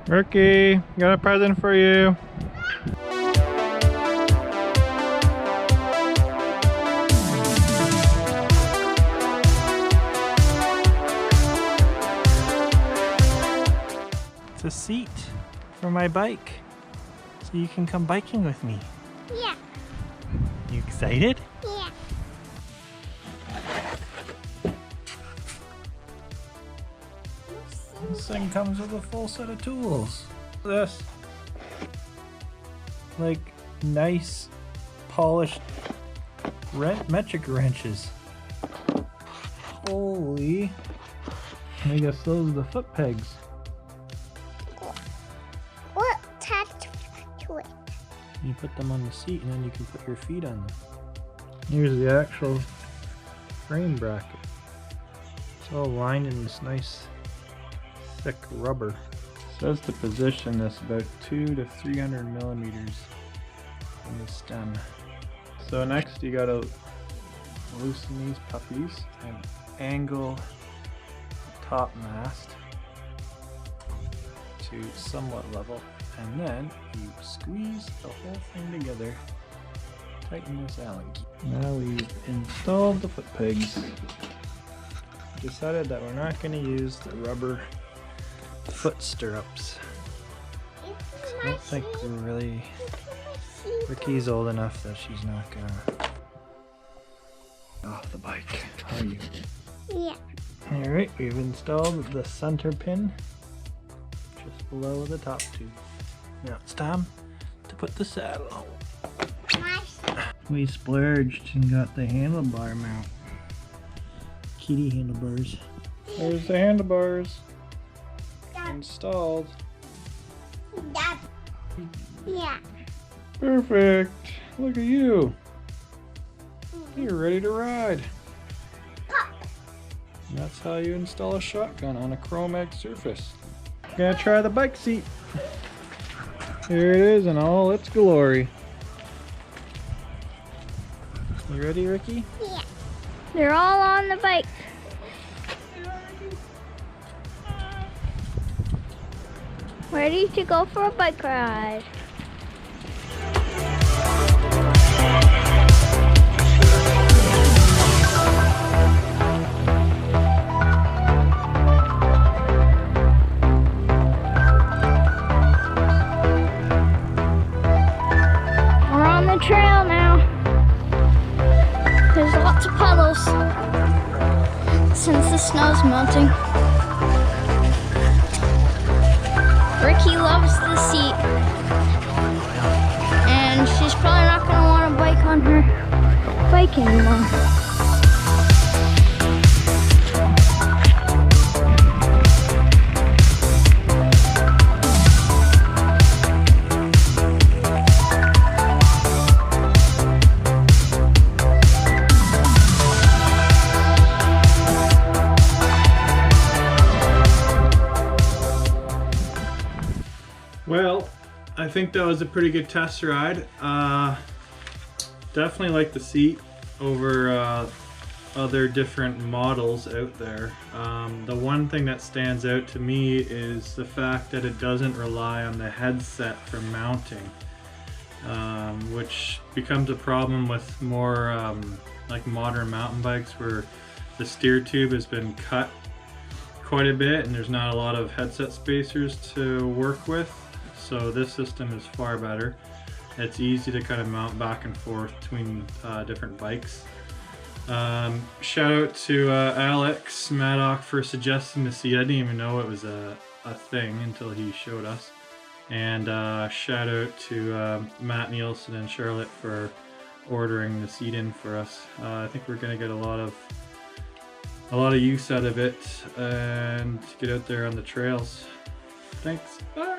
Ricky, got a present for you. It's a seat for my bike, so you can come biking with me. Yeah. You excited? Yeah. This thing comes with a full set of tools. This, like, nice, polished metric wrenches. Holy! I guess those are the foot pegs. What attached to it? You put them on the seat, and then you can put your feet on them. Here's the actual frame bracket. It's all lined in this nice thick rubber. It says to position this about 200 to 300 millimeters in the stem. So next you gotta loosen these puppies and angle the top mast to somewhat level, and then you squeeze the whole thing together, tighten this Allen key. Now we've installed the foot pegs. Decided that we're not going to use the rubber foot stirrups. I don't think we're really... Ricky's old enough that she's not gonna... Off the bike. How are you? Yeah. Alright, we've installed the center pin just below the top tube. Now it's time to put the saddle on. We splurged and got the handlebar mount. Kitty handlebars. There's the handlebars. Installed. Yeah. Perfect. Look at you. You're ready to ride. And that's how you install a shotgun on a chrome egg surface. Gonna try the bike seat. Here it is in all its glory. You ready, Ricky? Yeah. They're all on the bike. Ready to go for a bike ride. We're on the trail now. There's lots of puddles since the snow's melting. Ricky loves the seat, and she's probably not going to want to bike on her bike anymore. Well, I think that was a pretty good test ride. Definitely like the seat over other different models out there. The one thing that stands out to me is the fact that it doesn't rely on the headset for mounting, which becomes a problem with more like modern mountain bikes where the steer tube has been cut quite a bit and there's not a lot of headset spacers to work with. So this system is far better. It's easy to kind of mount back and forth between different bikes. Shout out to Alex Maddock for suggesting the seat. I didn't even know it was a thing until he showed us. And shout out to Matt Nielsen and Charlotte for ordering the seat in for us. I think we're gonna get a lot of use out of it and get out there on the trails. Thanks. Bye.